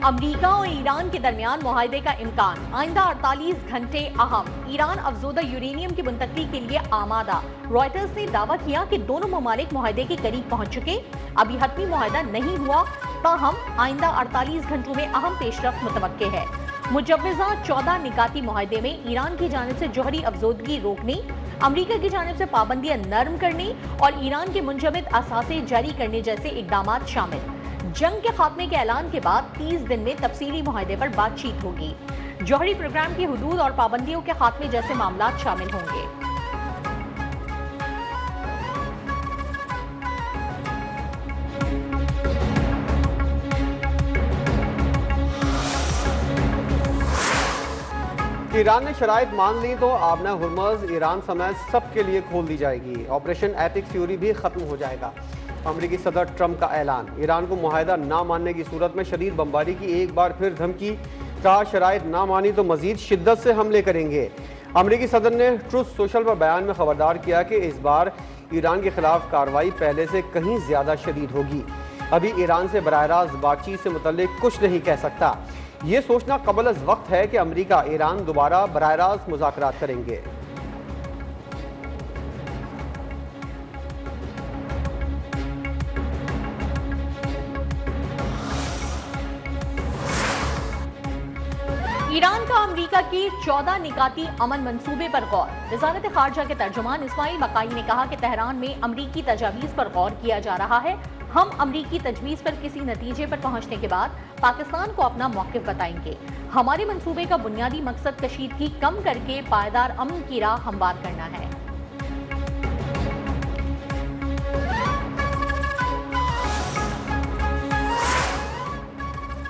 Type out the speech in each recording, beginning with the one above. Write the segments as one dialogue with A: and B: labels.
A: अमरीका और ईरान के दरमियान मुआहदे का इम्कान, आइंदा 48 घंटे अहम। ईरान अफजोदा यूरेनियम की मुंतकली के लिए आमादा। रॉयटर्स ने दावा किया कि दोनों ममालिक मुआहदे के करीब पहुंच चुके, अभी हतमी मुआहदा नहीं हुआ, ताहम आइंदा 48 घंटों में अहम पेशरफ मुतवक्के है। मुजव्वज़ा 14 निकाती मुआहदे में ईरान की जानिब से जौहरी अफजोदगी रोकने, अमरीका की जानिब से पाबंदियां नरम करने और ईरान के मुंजमद असासे जारी करने जैसे इकदाम शामिल। जंग के खात्मे के ऐलान के बाद 30 दिन में तफसीली मुआहदे पर बातचीत होगी। जौहरी प्रोग्राम की हुदूद और पाबंदियों के खात्मे जैसे मामला शामिल होंगे।
B: ईरान ने शराइत मान ली तो आबना हुर्मुज़ ईरान समेत सबके लिए खोल दी जाएगी। ऑपरेशन एपिक फ्यूरी भी खत्म हो जाएगा। अमेरिकी सदर ट्रंप का ऐलान, ईरान को मुआहदा ना मानने की सूरत में शदीद बमबारी की एक बार फिर धमकी। कहा शराइत ना मानी तो मजीद शिद्दत से हमले करेंगे। अमेरिकी सदर ने ट्रुथ सोशल पर बयान में खबरदार किया कि इस बार ईरान के खिलाफ कार्रवाई पहले से कहीं ज्यादा शदीद होगी। अभी ईरान से बराह रास्त बातचीत से मुतल्लिक कुछ नहीं कह सकता। ये सोचना कबल अज़ वक्त है कि अमेरिका ईरान दोबारा बराह रास्त मुज़ाकरात करेंगे।
A: ईरान का अमेरिका की 14 निकाती अमन मंसूबे पर गौर। वज़ारत खारजा के तर्जुमान इस्माइल मकाई ने कहा कि तेहरान में अमरीकी तजावीज़ पर गौर किया जा रहा है। हम अमरीकी तजवीज़ पर किसी नतीजे पर पहुंचने के बाद पाकिस्तान को अपना मौक़िफ़ बताएंगे। हमारे मंसूबे का बुनियादी मकसद कशीदगी कम करके पायदार अमन की राह हमवार करना है।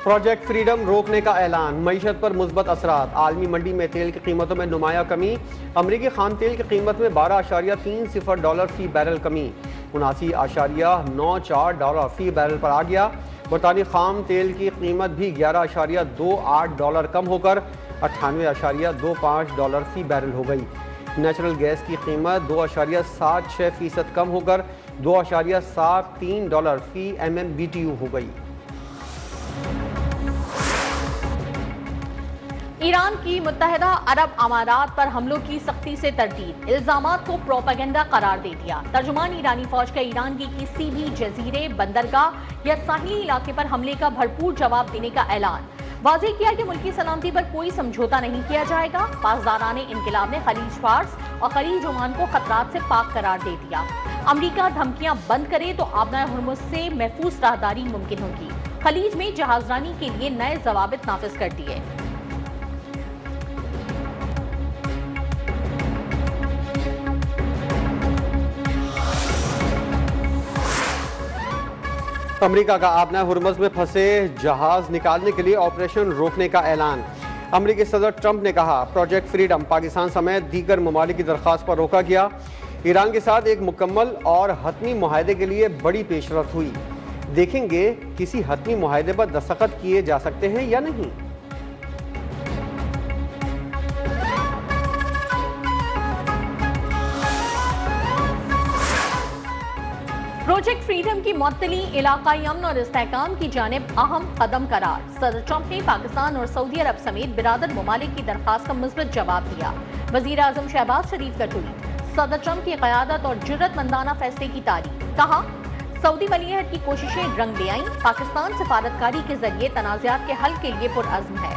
B: प्रोजेक्ट फ्रीडम रोकने का ऐलान, मईशत पर मुस्बत असरात। आलमी मंडी में तेल की कीमतों में नुमाया कमी। अमरीकी खाम तेल की कीमत में $12.30 फी बैरल कमी, $79.94 फी बैरल पर आ गया। बरतानी खाम तेल की कीमत भी $11.28 कम होकर $98.25 फी बैरल हो गई। नेचुरल गैस की कीमत 2.76% कम होकर $2.73 फी MMBTU हो गई।
A: ईरान की मुत्तहिदा अरब अमारात पर हमलों की सख्ती से तरदीद, इल्जामात को प्रोपेगेंडा करार दे दिया। तर्जुमान ईरानी फौज का ईरान की किसी भी जजीरे, बंदरगाह या साहिली इलाके पर हमले का भरपूर जवाब देने का ऐलान। वाज़ेह किया कि मुल्की सलामती पर कोई समझौता नहीं किया जाएगा। पासदाराने इनकिलाब ने खलीज फार्स और खलीज ओमान को खतरात से पाक करार दे दिया। अमरीका धमकियां बंद करे तो आबना हुर्मुज़ से महफूज राहदारी मुमकिन होगी। खलीज में जहाजरानी के लिए नए जवाबित नाफिज कर दिए।
B: अमेरिका का आबना हुर्मुज़ में फंसे जहाज निकालने के लिए ऑपरेशन रोकने का ऐलान। अमेरिकी सदर ट्रंप ने कहा प्रोजेक्ट फ्रीडम पाकिस्तान समेत दीगर ममालिक की दरख्वास्त पर रोका गया। ईरान के साथ एक मुकम्मल और हतमी मुआहदे के लिए बड़ी पेशरफ्त हुई। देखेंगे किसी हतमी मुआहदे पर दस्तखत किए जा सकते हैं या नहीं।
A: प्रोजेक्ट फ्रीडम की मुअत्तली इलाकाई अमन और इस्तेहकाम की जानिब अहम कदम करार। सदर ट्रंप ने पाकिस्तान और सऊदी अरब समेत बिरादर ममालिक की दरख्वास्त का मुस्बत जवाब दिया। वज़ीर आज़म शहबाज शरीफ का ट्वीट, सदर ट्रंप की क़यादत और जुर्रतमंदाना फैसले की तारीफ। कहा सऊदी वलीअहद की कोशिशें रंग ले आईं, पाकिस्तान सफारतकारी के जरिए तनाज़ात के हल के लिए पुरअज़्म है।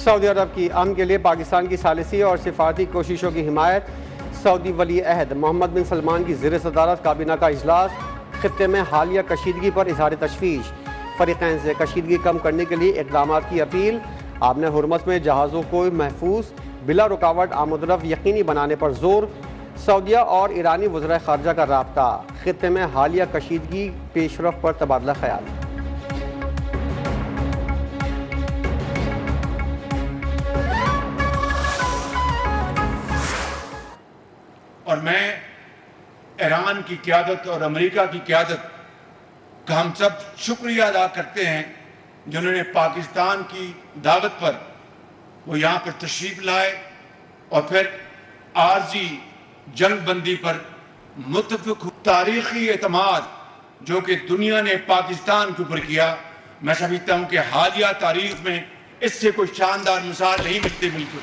B: सऊदी अरब की अमन के लिए पाकिस्तान की सालिसी और सिफारती कोशिशों की हिमायत। सऊदी वली अहद मोहम्मद बिन सलमान की ज़ेर सदारत काबीना का इजलास। खित्ते में हालिया कशीदगी पर इजहार तशवीश। फरीक़ैन से कशीदगी कम करने के लिए इक़दाम की अपील। आबना हुर्मुज़ में जहाज़ों को महफूज बिला रुकावट आमदरफ्त यकीनी बनाने पर जोर। सऊदिया और ईरानी वज़राए ख़ारजा का राब्ता। खित्ते में हालिया कशीदगी पेशरफ पर तबादला ख्याल।
C: और मैं ईरान की क़यादत और अमेरिका की क़यादत का हम सब शुक्रिया अदा करते हैं जिन्होंने पाकिस्तान की दावत पर वो यहाँ पर तशरीफ़ लाए और फिर आरजी जंग बंदी पर मुत्तफिक तारीखी एतमाद जो कि दुनिया ने पाकिस्तान के ऊपर किया, मैं समझता हूं कि हालिया तारीख में इससे कोई शानदार मिसाल नहीं मिलती। बिल्कुल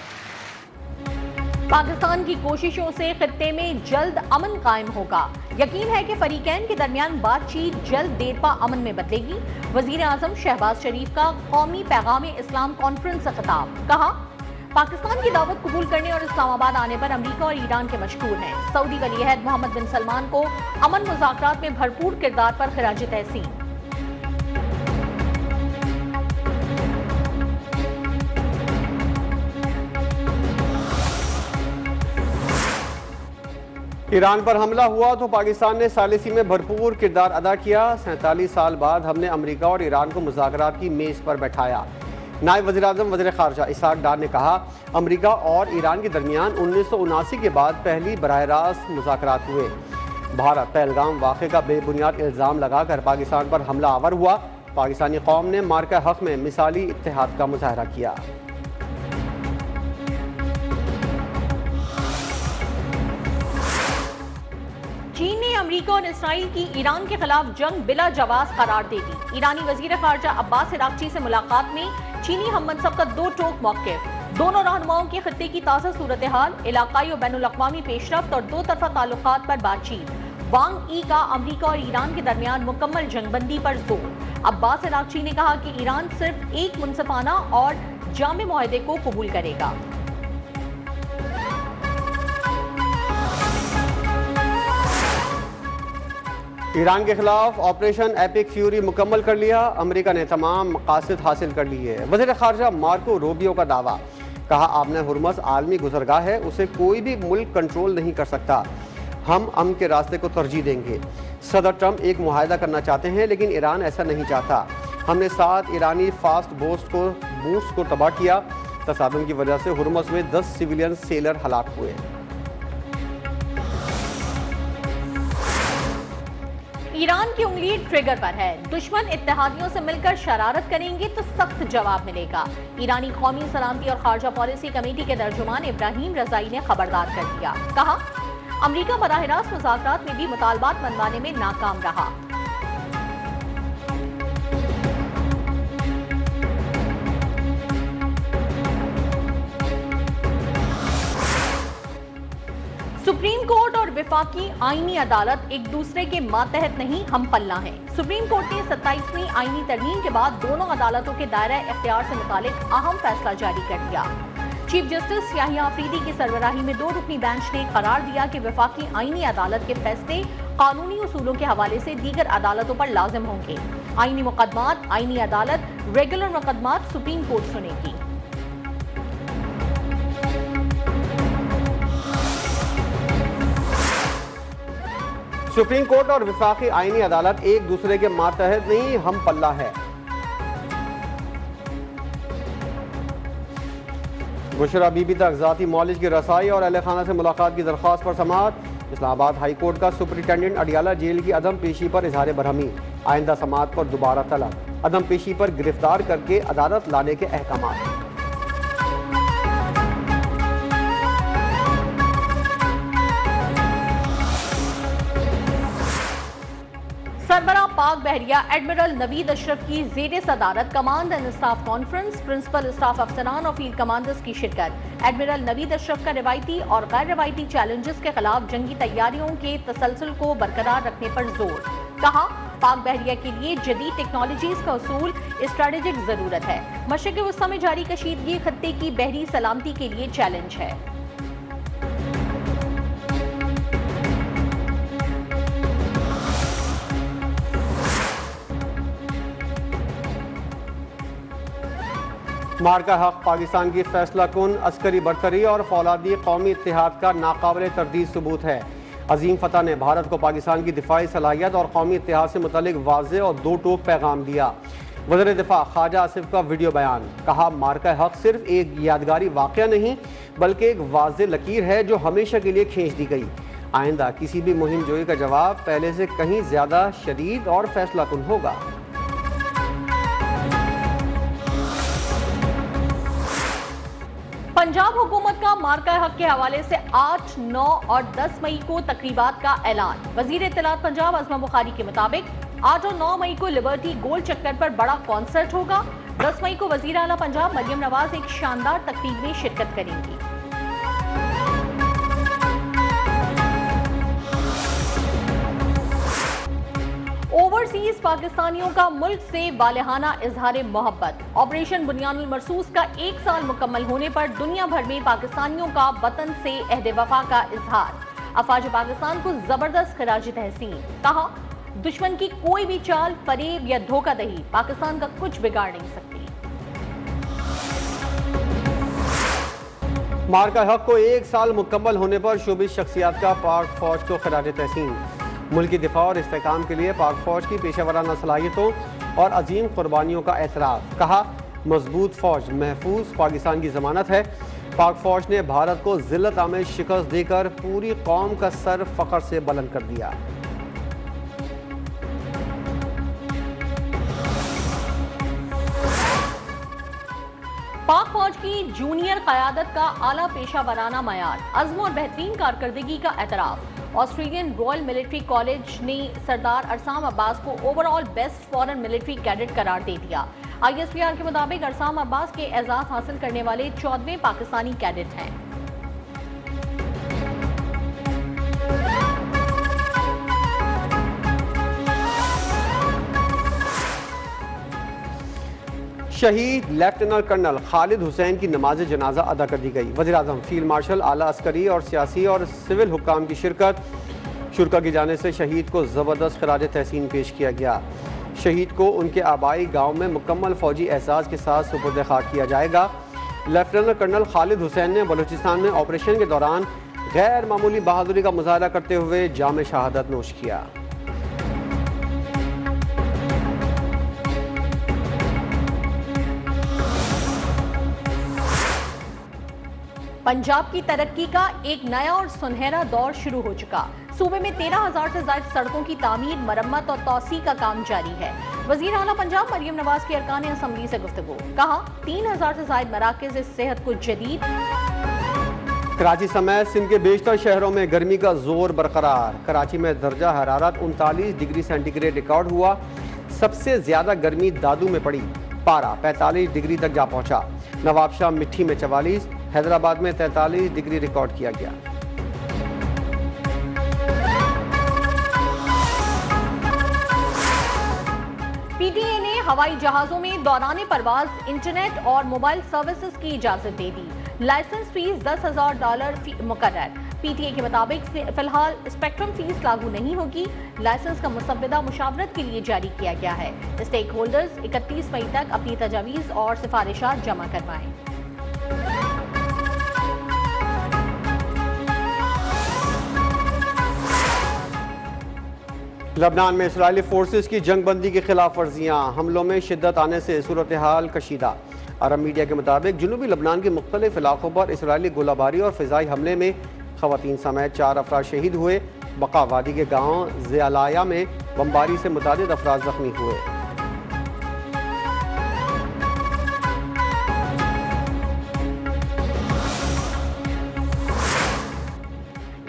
A: पाकिस्तान की कोशिशों से खित्ते में जल्द अमन कायम होगा। यकीन है कि फरीकैन के दरमियान बातचीत जल्द देरपा अमन में बदलेगी। वजीर आजम शहबाज शरीफ का कौमी पैगाम इस्लाम कॉन्फ्रेंस से खिताब। कहा, पाकिस्तान की दावत कबूल करने और इस्लामाबाद आने पर अमेरिका और ईरान के मशकूर हैं। सऊदी वलीअहद मोहम्मद बिन सलमान को अमन मुज़ाकरात में भरपूर किरदार पर खिराज तहसीन।
B: ईरान पर हमला हुआ तो पाकिस्तान ने सालिसी में भरपूर किरदार अदा किया। 47 साल बाद हमने अमेरिका और ईरान को मुज़ाकरात की मेज़ पर बैठाया। नायब वज़ीर-ए-आज़म वज़ीर ख़ारजा इसहाक़ डार ने कहा, अमेरिका और ईरान के दरमियान 1979 के बाद पहली बराह रास्त मुज़ाकरात हुए। भारत पहलगाम वाक़े का बेबुनियाद इल्ज़ाम लगाकर पाकिस्तान पर हमला आवर हुआ। पाकिस्तानी कौम ने मार्का हक़ में मिसाली इत्तेहाद का मुज़ाहरा किया।
A: चीन ने अमेरिका और इसराइल की ईरान के खिलाफ जंग बिला जवाब करार दे दी। ईरानी वजीर ख़ारजा अब्बास अराग़ची से मुलाकात में चीनी हममनसब का दो टोक मौक़िफ़। दोनों रहनुमाओं के खित्ते की ताज़ा सूरत हाल, इलाकाई और बैनुल-अक़वामी पेशरफ्त और दो तरफ़ा ताल्लुकात पर बातचीत। वांग ई का अमेरिका और ईरान के दरमियान मुकम्मल जंगबंदी पर जोर। अब्बास अराग़ची ने कहा कि ईरान सिर्फ एक मुनसिफाना और जामे मुआहदे को कबूल करेगा।
B: ईरान के खिलाफ ऑपरेशन एपिक फ्यूरी मुकम्मल कर लिया। अमेरिका ने तमाम मकासद हासिल कर लिए है। वज़ीर ख़ारजा मार्को रूबियो का दावा। कहा, आपने हुर्मज़ आलमी गुज़रगाह है, उसे कोई भी मुल्क कंट्रोल नहीं कर सकता। हम अमन के रास्ते को तरजीह देंगे। सदर ट्रंप एक मुआहदा करना चाहते हैं, लेकिन ईरान ऐसा नहीं चाहता। हमने 7 ईरानी फास्ट बूट्स को तबाह किया। तसादुम की वजह से हुर्मज़ में 10 सिविलियन सेलर हलाक हुए।
A: ईरान की उंगली ट्रिगर पर है। दुश्मन इत्तेहादियों से मिलकर शरारत करेंगे तो सख्त जवाब मिलेगा। ईरानी कौमी सलामती और खारजा पॉलिसी कमेटी के तर्जुमान इब्राहिम रजाई ने खबरदार कर दिया। कहा, अमेरिका बराह रास्त मुज़ाकरात में भी मुतालबात मनवाने में नाकाम रहा। सुप्रीम कोर्ट और विफाकी आईनी अदालत एक दूसरे के मातहत नहीं, हम पल्ला हैं। सुप्रीम कोर्ट ने 27वीं आईनी तरमीम के बाद दोनों अदालतों के दायरा इख्तियार से मुतालिक अहम फैसला जारी कर दिया। चीफ जस्टिस याहिया अफरीदी की सरबराही में 2 रुकनी बेंच ने करार दिया कि विफाकी आईनी अदालत के फैसले कानूनी उसूलों के हवाले से दीगर अदालतों पर लाजिम होंगे। आईनी मुकदमात आईनी अदालत, रेगुलर मुकदमात सुप्रीम कोर्ट सुनेगी।
B: सुप्रीम कोर्ट और विफाकी आईनी अदालत एक दूसरे के मातहत नहीं, हम पल्ला है। बुशरा बीबी तक ज़ाती मौलिज की रसाई और अहले खाना से मुलाकात की दरख्वास्त पर समाअत। इस्लामाबाद हाई कोर्ट का सुपरिटेंडेंट अडियाला जेल की अदम पेशी पर इजहार बरहमी। आइंदा समाअत पर दोबारा तलब। अदम पेशी पर गिरफ्तार करके अदालत लाने के अहकाम।
A: सरबरा पाक बहरिया एडमिरल नवीद अशरफ की ज़ेरे सदारत command and staff conference, principal staff अफसरान और फील्ड कमांडर्स की शिरकत। एडमिरल नवीद अशरफ का रवायती और गैर रवायती चैलेंजेस के खिलाफ जंगी तैयारियों के तसलसल को बरकरार रखने पर जोर। कहा, पाक बहरिया के लिए जदीद टेक्नोलॉजीज का उसूल स्ट्रेटेजिक जरूरत है। मशरिक़ वस्ता में जारी कशीदगी खत्ते की बहरी सलामती के लिए चैलेंज है।
B: मार्का हक पाकिस्तान की फैसला कुन अस्करी बरतरी और फौलादी कौमी इत्तेहाद का नाकाबिल तरदीद सबूत है। अजीम फतह ने भारत को पाकिस्तान की दिफाई सलाहियत और कौमी इत्तेहाद से मुतल्लिक वाज़ेह और 2 टोक पैगाम दिया। वज़ीर दिफा ख्वाजा आसिफ का वीडियो बयान। कहा, मार्का हक सिर्फ एक यादगारी वाक़या नहीं बल्कि एक वाज़ेह लकीर है जो हमेशा के लिए खींच दी गई। आइंदा किसी भी मुहिम जोई का जवाब पहले से कहीं ज़्यादा शदीद और फैसला कुन होगा।
A: पंजाब हुकूमत का मार्का हक के हवाले से 8, 9 और 10 मई को तकरीबात का ऐलान। वजीर इत्तलात पंजाब अज़मा बुखारी के मुताबिक 8 और 9 मई को लिबर्टी गोल चक्कर पर बड़ा कॉन्सर्ट होगा। 10 मई को वजीर आला पंजाब मरियम नवाज एक शानदार तकरीब में शिरकत करेंगी। ओवरसीज पाकिस्तानियों का मुल्क से वालेहाना इजहार मोहब्बत। ऑपरेशन बुनियानुल मरसूस का 1 साल मुकम्मल होने पर दुनिया भर में पाकिस्तानियों का वतन से अहद वफा का इजहार। अफवाज पाकिस्तान को जबरदस्त खराज तहसीन। कहा, दुश्मन की कोई भी चाल, फरेब या धोखाधड़ी पाकिस्तान का कुछ बिगाड़ नहीं सकती।
B: मार्का हक को 1 साल मुकम्मल होने पर शोबिस शख्सियात का पाक फौज को खराज तहसीन। मुल्क की दिफा और इस्तेहकाम के लिए पाक फौज की पेशेवराना सलाहियतों और अजीम कुर्बानियों का एतराफ़। कहा, मजबूत फौज महफूज पाकिस्तान की जमानत है। पाक फौज ने भारत को जिल्लत आमेज शिकस्त देकर पूरी कौम का सर फख्र से बुलंद कर दिया।
A: पाक फौज की जूनियर क़यादत का आला पेशा वराना मयार, अज़्म और बेहतरीन कारकर्दगी का एतराफ़। ऑस्ट्रेलियन रॉयल मिलिट्री कॉलेज ने सरदार अरसाम अब्बास को overall best foreign military cadet करार दे दिया। ISPR के मुताबिक अरसाम अब्बास के एजाज हासिल करने वाले 14वें पाकिस्तानी कैडेट हैं।
B: शहीद लेफ्टिनेंट कर्नल खालिद हुसैन की नमाज जनाजा अदा कर दी गई। वज़ीर आज़म, फील्ड मार्शल, आला अस्करी और सियासी और सिविल हुक्काम की शुरका की जाने से शहीद को ज़बरदस्त खराज तहसीन पेश किया गया। शहीद को उनके आबाई गांव में मुकम्मल फौजी एहसास के साथ सुपुर्द खाक किया जाएगा। लेफ्टिनेंट कर्नल खालिद हुसैन ने बलूचिस्तान में ऑपरेशन के दौरान गैर मामूली बहादुरी का मुजाहरा करते हुए जाम शहादत नोश किया।
A: पंजाब की तरक्की का एक नया और सुनहरा दौर शुरू हो चुका। सूबे में 13,000 से ज्यादा सड़कों की तामीर, मरम्मत और तौसी का काम जारी है। वजीर आला पंजाब मरियम नवाज की अरकान असम्बली से गुफ्तगू। कहा, 3,000 से ज्यादा मराकज़ सेहत को जदीद।
B: कराची समेत सिंध के बेशतर शहरों में गर्मी का जोर बरकरार। कराची में दर्जा हरारत 39 डिग्री सेंटीग्रेड रिकॉर्ड हुआ। सबसे ज्यादा गर्मी दादू में पड़ी, पारा 45 डिग्री तक जा पहुंचा। नवाबशाह मिट्टी में 44, हैदराबाद में 43 डिग्री रिकॉर्ड किया गया।
A: PTA ने हवाई जहाजों में दौरान परवाज इंटरनेट और मोबाइल सर्विसेज की इजाजत दे दी। लाइसेंस फीस $10,000 मुकर्रर। PTA के मुताबिक फिलहाल स्पेक्ट्रम फीस लागू नहीं होगी। लाइसेंस का मुसव्वदा मुशावरत के लिए जारी किया गया है। स्टेक होल्डर्स 31 मई तक अपनी तजावीज़ और सिफारिशात जमा करवाएं।
B: लबनान में इसराइली फोर्सेस की जंगबंदी की खिलाफ वर्जियाँ, हमलों में शिद्दत आने से सूरत हाल कशीदा। अरब मीडिया के मुताबिक जुनूबी लबनान के मुख्तलिफ इलाकों पर इसराइली गोलाबारी और फ़िज़ाई हमले में ख़वातीन समेत 4 अफराद शहीद हुए। बका वादी के गाँव ज़ियालाया में बमबारी से मुतादिद अफराद जख्मी हुए।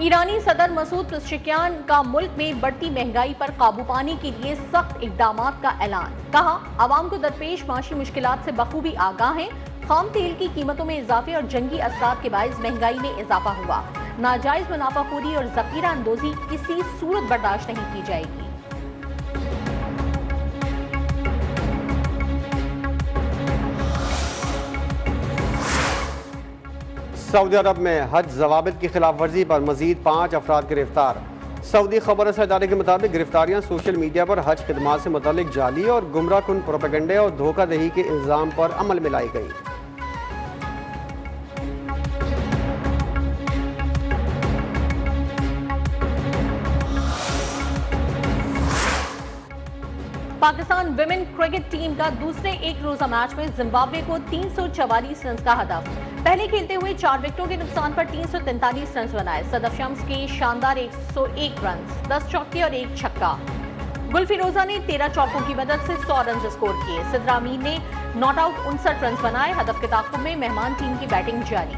A: ईरानी सदर मसूद पेज़ेश्कियान का मुल्क में बढ़ती महंगाई पर काबू पाने के लिए सख्त इक़दामात का ऐलान। कहा, आवाम को दरपेश माशी मुश्किलात से बखूबी आगाह हैं। खाम तेल की कीमतों में इजाफे और जंगी असरात के बायस महंगाई में इजाफा हुआ। नाजायज मुनाफाखोरी और ज़ख़ीरा अंदोज़ी किसी सूरत बर्दाश्त नहीं की जाएगी।
B: सऊदी अरब में हज ज़वाबित की खिलाफ वर्जी पर मजीद 5 अफराद गिरफ्तार। सऊदी खबर रसा इदारे के मुताबिक गिरफ्तारियां सोशल मीडिया पर हज खिदमात से मुतालिक जाली और गुमराह कुन प्रोपेगेंडे और धोखाधड़ी के इल्ज़ाम पर अमल में लाई गई।
A: पाकिस्तान विमेन क्रिकेट टीम का दूसरे एक रोजा मैच में जिम्बाब्वे को 344 रन का हदफ। पहले खेलते हुए 4 विकेटों के नुकसान पर 343 रन बनाए। सदफ शम्स के शानदार 101 रन, 10 चौके और 1 छक्का। गुलफिरोजा ने 13 चौकों की मदद से 100 रन स्कोर किए। सिद्रा अमीन ने नॉट आउट 59 रन बनाए। हदफ के ताक़ुब में मेहमान टीम की बैटिंग जारी।